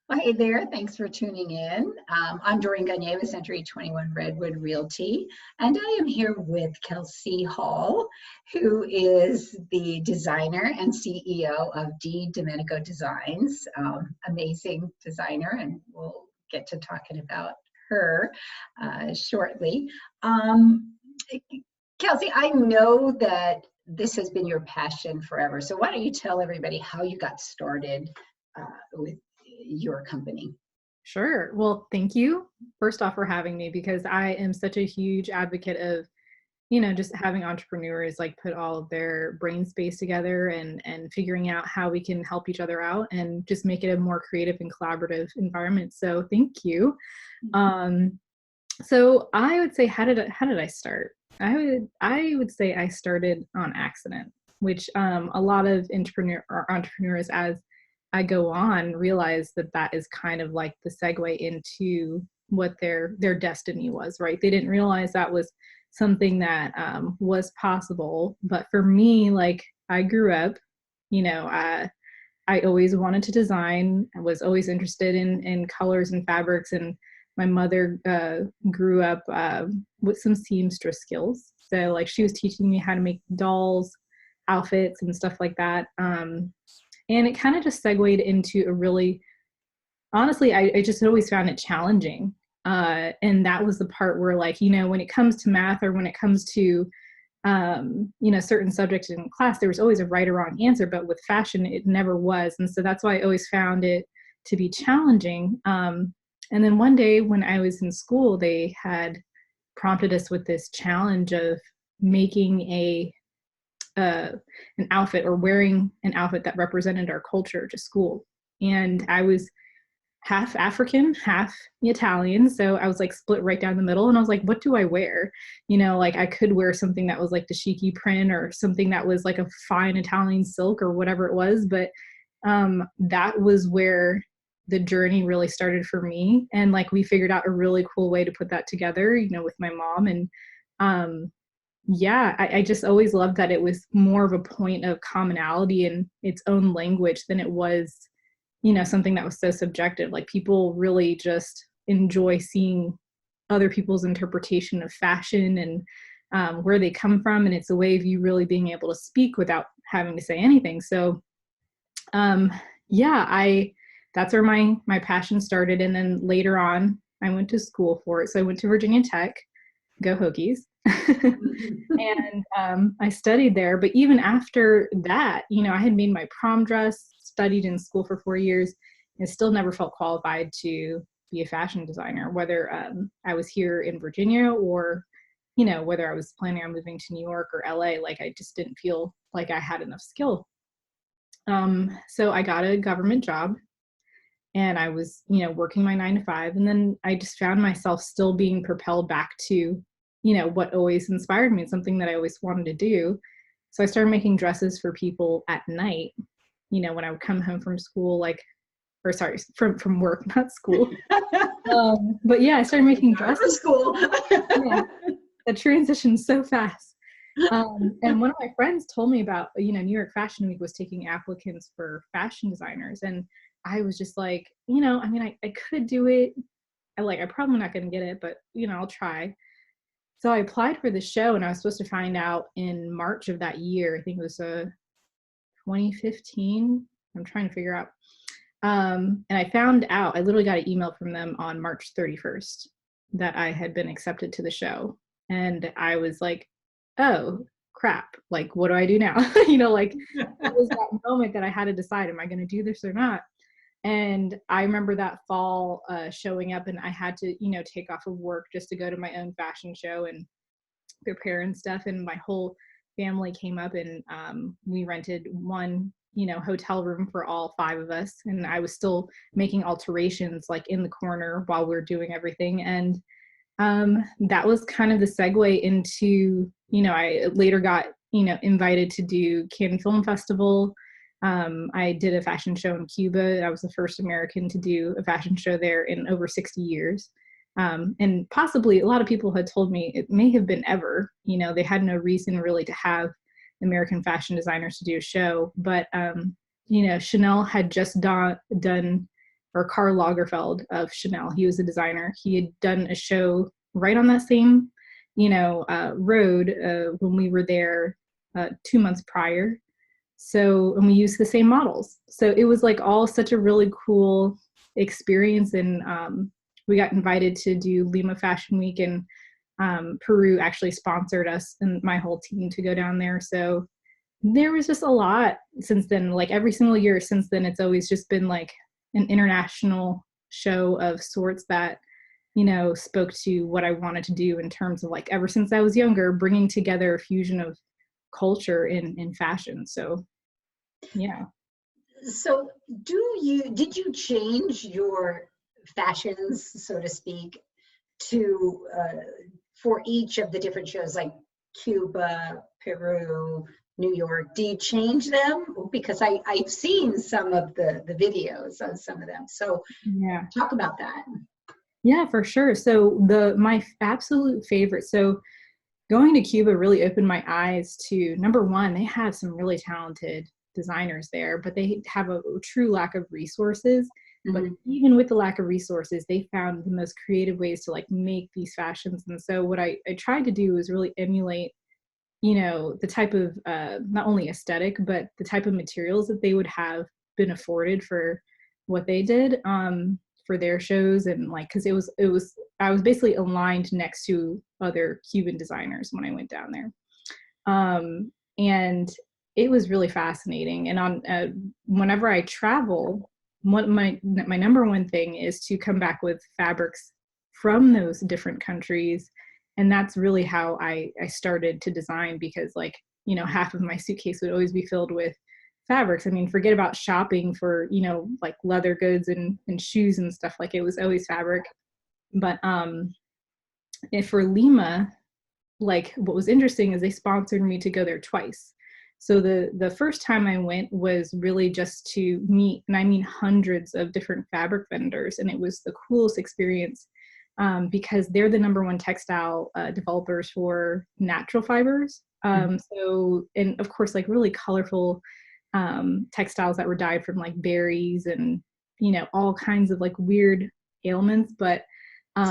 Well, hey there, thanks for tuning in. I'm Doreen Gagne with Century 21 Redwood Realty, and I am here with Kelsey Hall, who is the designer and CEO of DiDomenico Designs. Amazing designer, and we'll get to talking about her shortly. Um, Kelsey, I know that this has been your passion forever, so why don't you tell everybody how you got started with your company? Sure. Well, thank you first off for having me because I am such a huge advocate of, just having entrepreneurs like put all of their brain space together and figuring out how we can help each other out and just make it a more creative and collaborative environment. So thank you. Um, so I would say how did I start? I would say I started on accident, which a lot of entrepreneurs as I go on realize that that is kind of like the segue into what their destiny was, right? They didn't realize that was something that was possible. But for me, like I grew up, I always wanted to design. I was always interested in colors and fabrics, and my mother grew up with some seamstress skills. So like she was teaching me how to make dolls, outfits, and stuff like that. And it kind of just segued into a really, honestly, I just always found it challenging. And that was the part where like, when it comes to math or when it comes to, certain subjects in class, there was always a right or wrong answer, but with fashion, it never was. And so that's why I always found it to be challenging. And then one day when I was in school, they had prompted us with this challenge of making an outfit or wearing an outfit that represented our culture to school. And I was half African, half Italian. So I was like split right down the middle. And I was like, what do I wear? Like I could wear something that was like dashiki print or something that was like a fine Italian silk or whatever it was. But that was where the journey really started for me. And like we figured out a really cool way to put that together, with my mom. And I just always loved that it was more of a point of commonality in its own language than it was, something that was so subjective. Like people really just enjoy seeing other people's interpretation of fashion and where they come from. And it's a way of you really being able to speak without having to say anything. So, that's where my passion started. And then later on, I went to school for it. So I went to Virginia Tech, go Hokies. And I studied there. But even after that, I had made my prom dress, studied in school for 4 years, and still never felt qualified to be a fashion designer, whether I was here in Virginia or, whether I was planning on moving to New York or LA. Like I just didn't feel like I had enough skill. So I got a government job and I was, working my 9 to 5. And then I just found myself still being propelled back to what always inspired me, something that I always wanted to do. So I started making dresses for people at night, when I would come home from school, from work, not school. But yeah, I started making dresses. School. Yeah, the transitioned so fast. And one of my friends told me about, New York Fashion Week was taking applicants for fashion designers. And I was just like, I could do it. I'm probably not going to get it, but, I'll try. So I applied for the show and I was supposed to find out in March of that year. I think it was 2015. I'm trying to figure out. And I found out, I literally got an email from them on March 31st that I had been accepted to the show. And I was like, oh, crap. Like, what do I do now? It was that moment that I had to decide, am I going to do this or not? And I remember that fall showing up and I had to, take off of work just to go to my own fashion show and prepare and stuff. And my whole family came up and we rented one, hotel room for all 5 of us. And I was still making alterations like in the corner while we were doing everything. And that was kind of the segue into, I later got, invited to do Cannes Film Festival. I did a fashion show in Cuba. I was the first American to do a fashion show there in over 60 years. And possibly a lot of people had told me it may have been ever, they had no reason really to have American fashion designers to do a show. But, Chanel had just done or Karl Lagerfeld of Chanel. He was a designer. He had done a show right on that same, road when we were there 2 months prior. So, and we used the same models. So it was like all such a really cool experience. And we got invited to do Lima Fashion Week, and Peru actually sponsored us and my whole team to go down there. So there was just a lot since then. Like every single year since then, it's always just been like an international show of sorts that, spoke to what I wanted to do in terms of like, ever since I was younger, bringing together a fusion of culture in fashion. So yeah. So did you change your fashions, so to speak, to for each of the different shows, like Cuba, Peru, New York? Do you change them? Because I've seen some of the videos on some of them. So Yeah. talk about that. Yeah, for sure. So my absolute favorite, so going to Cuba really opened my eyes to, number one, they have some really talented designers there, but they have a true lack of resources. But even with the lack of resources, they found the most creative ways to like make these fashions. And so what I tried to do was really emulate, the type of not only aesthetic, but the type of materials that they would have been afforded for what they did for their shows. And like, cause I was basically aligned next to other Cuban designers when I went down there. And it was really fascinating. And on whenever I travel, my number one thing is to come back with fabrics from those different countries. And that's really how I started to design, because like, half of my suitcase would always be filled with fabrics. I mean, forget about shopping for, like leather goods and shoes and stuff. Like it was always fabric. But if for Lima, like what was interesting is they sponsored me to go there twice. So the first time I went was really just to meet, and I mean hundreds of different fabric vendors, and it was the coolest experience because they're the number one textile developers for natural fibers. So, and of course, like really colorful textiles that were dyed from like berries and, all kinds of like weird ailments. But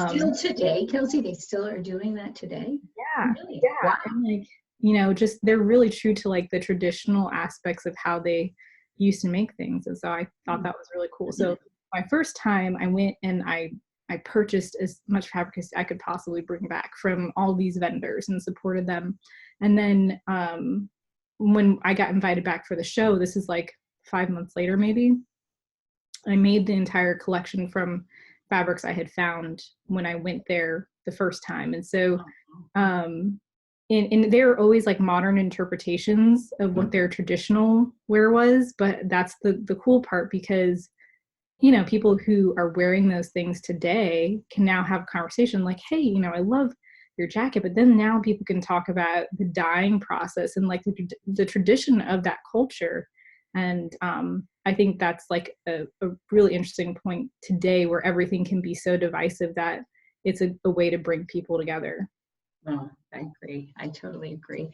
still today, Kelsey, they still are doing that today? Yeah. Really? Yeah. Wow. And like, just they're really true to like the traditional aspects of how they used to make things. And so I thought that was really cool. So my first time I went and I purchased as much fabric as I could possibly bring back from all these vendors and supported them. And then when I got invited back for the show, this is like 5 months later, maybe, I made the entire collection from fabrics I had found when I went there the first time. And so and there are always like modern interpretations of what their traditional wear was, but that's the cool part, because people who are wearing those things today can now have a conversation like, hey, I love your jacket, but then now people can talk about the dyeing process and like the tradition of that culture. And I think that's like a really interesting point today, where everything can be so divisive that it's a way to bring people together. Oh, I agree. I totally agree.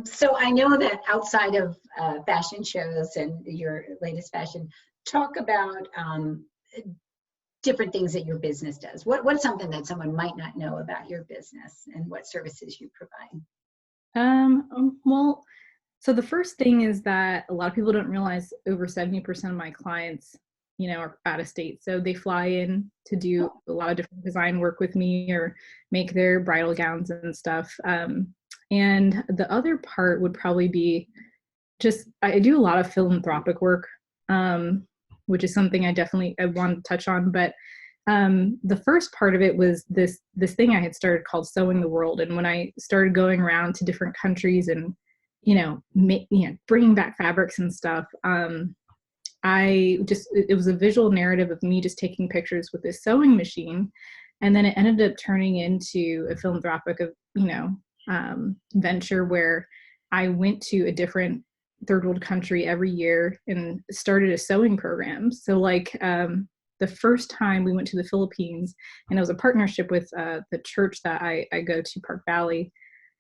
So I know that outside of fashion shows and your latest fashion, talk about different things that your business does. What's something that someone might not know about your business and what services you provide? Well, so the first thing is that a lot of people don't realize over 70% of my clients, are out of state. So they fly in to do a lot of different design work with me or make their bridal gowns and stuff. And the other part would probably be just, I do a lot of philanthropic work, which is something I want to touch on. But the first part of it was this thing I had started called Sewing the World. And when I started going around to different countries and, bringing back fabrics and stuff, it was a visual narrative of me just taking pictures with this sewing machine. And then it ended up turning into a philanthropic venture where I went to a different third world country every year and started a sewing program. So like the first time we went to the Philippines, and it was a partnership with the church that I go to, Park Valley.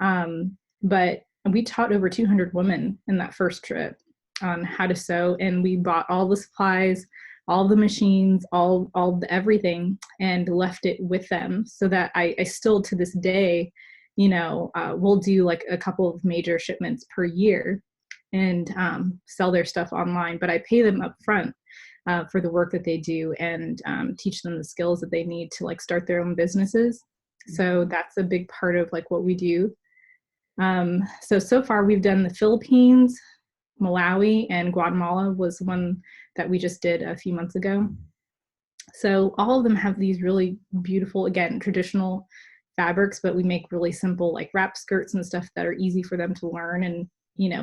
But we taught over 200 women in that first trip on how to sew, and we bought all the supplies, all the machines, everything, and left it with them, so that I still to this day, will do like a couple of major shipments per year and sell their stuff online, but I pay them up front for the work that they do, and teach them the skills that they need to like start their own businesses. So that's a big part of like what we do. So far we've done the Philippines, Malawi, and Guatemala was one that we just did a few months ago. So all of them have these really beautiful, again, traditional fabrics, but we make really simple like wrap skirts and stuff that are easy for them to learn, and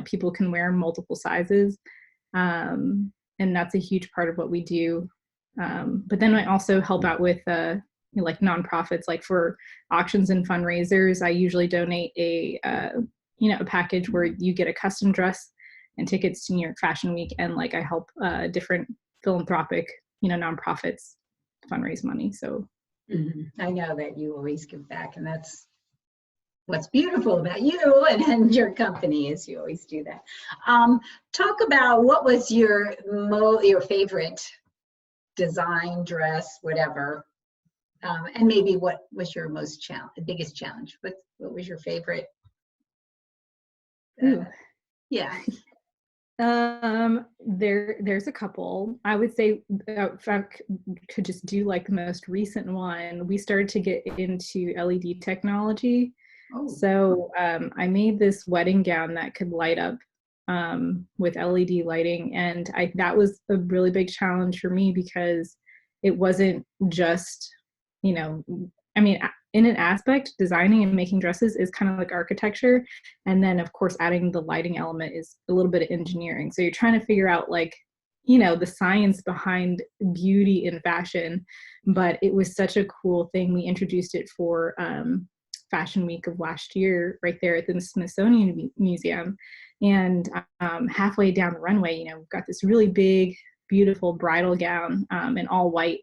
people can wear multiple sizes. And that's a huge part of what we do. But then I also help out with like nonprofits, like for auctions and fundraisers. I usually donate a package where you get a custom dress and tickets to New York Fashion Week, and like I help different philanthropic nonprofits fundraise money. So I know that you always give back, and that's what's beautiful about you and your company is you always do that. Talk about what was your favorite design, dress, whatever, and maybe what was your biggest challenge? What was your favorite? Yeah. There's a couple. I would say if I could just do like the most recent one, we started to get into LED technology. Oh. So I made this wedding gown that could light up with LED lighting, and that was a really big challenge for me, because it wasn't just, in an aspect, designing and making dresses is kind of like architecture. And then of course, adding the lighting element is a little bit of engineering. So you're trying to figure out like, the science behind beauty in fashion, but it was such a cool thing. We introduced it for Fashion Week of last year, right there at the Smithsonian Museum. And halfway down the runway, we've got this really big, beautiful bridal gown in all white.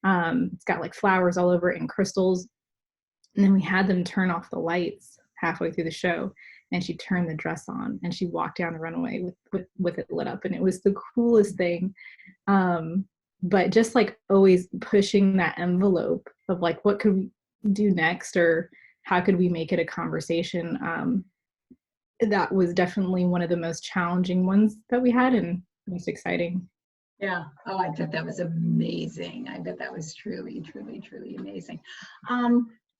It's got like flowers all over it and crystals. And then we had them turn off the lights halfway through the show, and she turned the dress on and she walked down the runway with it lit up, and it was the coolest thing. But just like always pushing that envelope of like, what could we do next, or how could we make it a conversation? That was definitely one of the most challenging ones that we had, and most exciting. Yeah. Oh, I bet that was amazing. I bet that was truly, truly, truly amazing.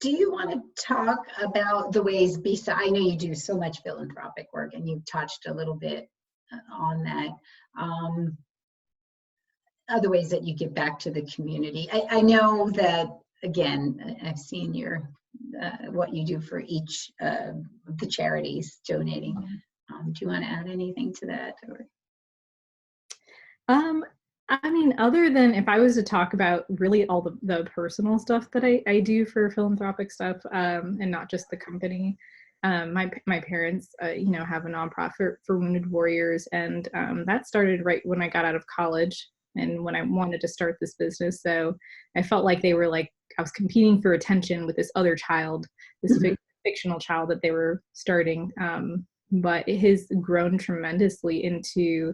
Do you want to talk about the ways, I know you do so much philanthropic work, and you've touched a little bit on that. Other ways that you give back to the community. I know that, again, I've seen what you do for each of the charities donating. Do you want to add anything to that? Or? Other than if I was to talk about really all the personal stuff that I do for philanthropic stuff, and not just the company, my parents, have a nonprofit for wounded warriors, and that started right when I got out of college and when I wanted to start this business. So I felt like they were like, I was competing for attention with this other child, this fictional child that they were starting. But it has grown tremendously into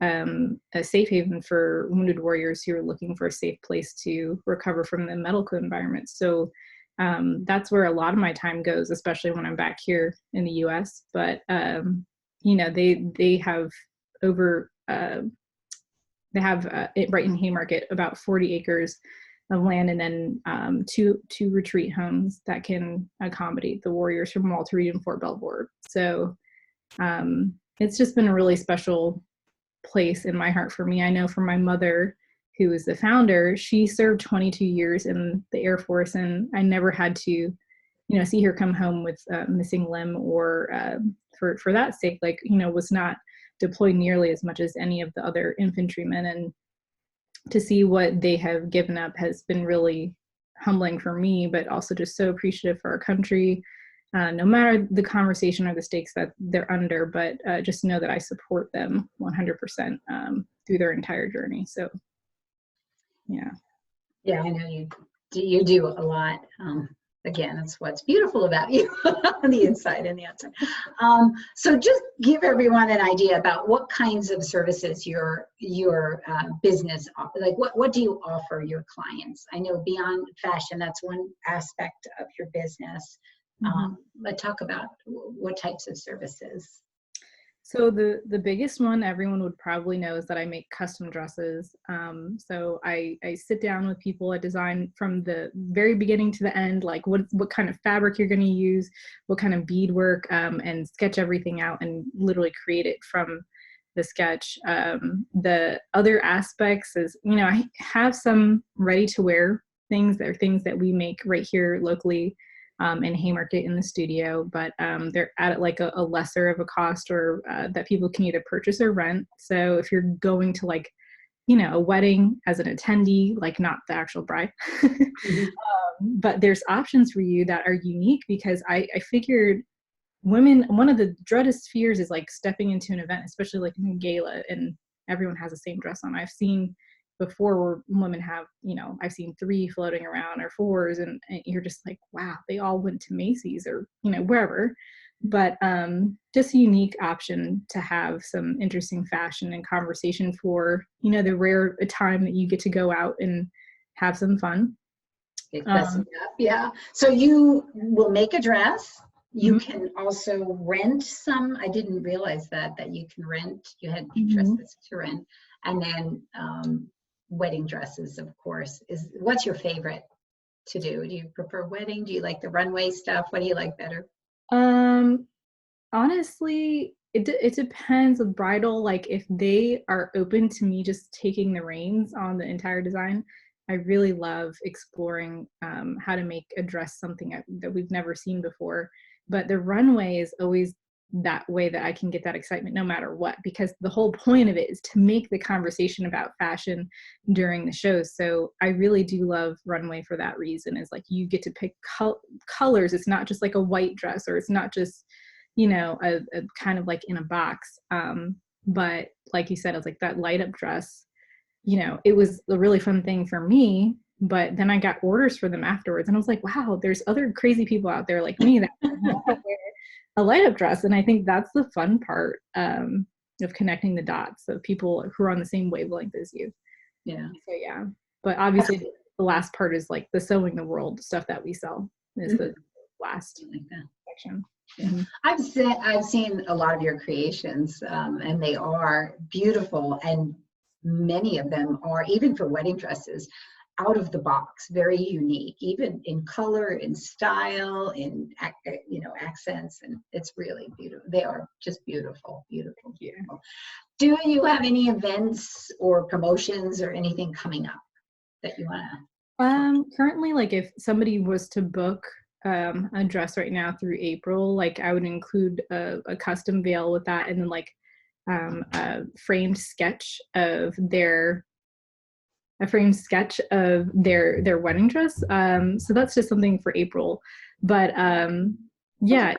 a safe haven for wounded warriors who are looking for a safe place to recover from the medical environment. So that's where a lot of my time goes, especially when I'm back here in the U.S. But they have right in Haymarket about 40 acres of land, and then two retreat homes that can accommodate the warriors from Walter Reed and Fort Belvoir. So it's just been a really special place in my heart for me. I know from my mother, who is the founder, she served 22 years in the Air Force, and I never had to, see her come home with a missing limb, or for that sake, was not deployed nearly as much as any of the other infantrymen. And to see what they have given up has been really humbling for me, but also just so appreciative for our country. No matter the conversation or the stakes that they're under, but just know that I support them 100% through their entire journey. So, yeah. Yeah, I know you do a lot Again, that's what's beautiful about you on the inside and the outside. So just give everyone an idea about what kinds of services your business, like what do you offer your clients? I know beyond fashion, that's one aspect of your business. But talk about what types of services. So the biggest one everyone would probably know is that I make custom dresses. So I sit down with people, I design from the very beginning to the end, like what kind of fabric you're going to use, what kind of beadwork, and sketch everything out and literally create it from the sketch. The other aspects is, I have some ready to wear things. They're things that we make right here locally. In Haymarket in the studio, but they're at like a lesser of a cost, or that people can either purchase or rent. So if you're going to like, a wedding as an attendee, like not the actual bride, but there's options for you that are unique, because I figured women, one of the dreadest fears is like stepping into an event, especially like in a gala, and everyone has the same dress on. I've seen before where women have, I've seen 3 floating around or 4s, and you're just like, wow, they all went to Macy's or, wherever. But just a unique option to have some interesting fashion and conversation for, the rare time that you get to go out and have some fun. Yeah. So you will make a dress. You can also rent some. I didn't realize that you can rent. You had dresses to rent, and then wedding dresses, of course. What's your favorite to do? Do you prefer wedding? Do you like the runway stuff? What do you like better? Honestly, it depends with bridal. Like if they are open to me just taking the reins on the entire design, I really love exploring how to make a dress something that we've never seen before. But the runway is always that way that I can get that excitement no matter what, because the whole point of it is to make the conversation about fashion during the shows. So I really do love runway for that reason, is like you get to pick colors. It's not just like a white dress, or it's not just, a kind of like in a box. But like you said, it's like that light up dress, it was a really fun thing for me. But then I got orders for them afterwards, and I was like, wow, there's other crazy people out there like me that wear a light up dress. And I think that's the fun part of connecting the dots of people who are on the same wavelength as you. Yeah. So yeah, but obviously the last part is like the sewing the world stuff that we sell is the last section. Yeah. I've seen a lot of your creations, and they are beautiful, and many of them are, even for wedding dresses, out of the box, very unique, even in color, in style, in accents, and it's really beautiful. They are just beautiful. Do you have any events or promotions or anything coming up that you want to? Currently, like if somebody was to book a dress right now through April, like I would include a custom veil with that, and then like a framed sketch of their wedding dress. So that's just something for April. But yeah,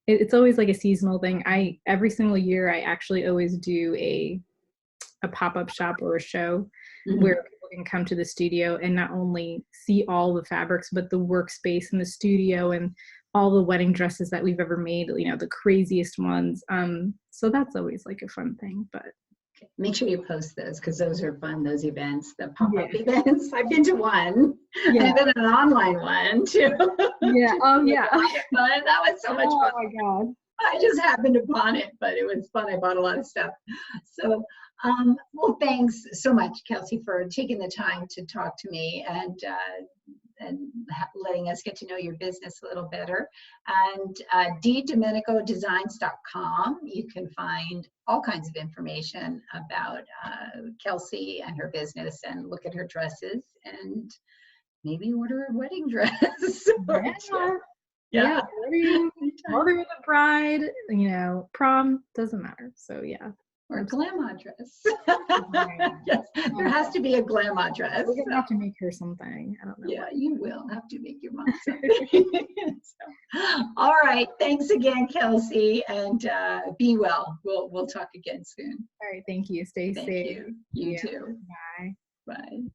it's always like a seasonal thing. Every single year I actually always do a pop-up shop or a show where people can come to the studio and not only see all the fabrics, but the workspace in the studio and all the wedding dresses that we've ever made, the craziest ones. So that's always like a fun thing. But make sure you post those, because those are fun, those events, the pop-up events. I've been to one. And I've been to an online one too. Yeah. Oh yeah. That was so much fun. Oh my God. I just happened upon it, but it was fun. I bought a lot of stuff. So, well, thanks so much, Kelsey, for taking the time to talk to me and letting us get to know your business a little better. And DiDomenicoDesigns.com, you can find all kinds of information about Kelsey and her business, and look at her dresses and maybe order a wedding dress. Yeah. Mother of the bride, prom, doesn't matter. So yeah. Or a grandma dress. Yes, there has to be a grandma dress. We're gonna have to make her something. I don't know. Yeah, you will have to make your mom something. All right, thanks again, Kelsey, and be well. We'll talk again soon. All right, thank you. Stay safe. You too. Bye. Bye.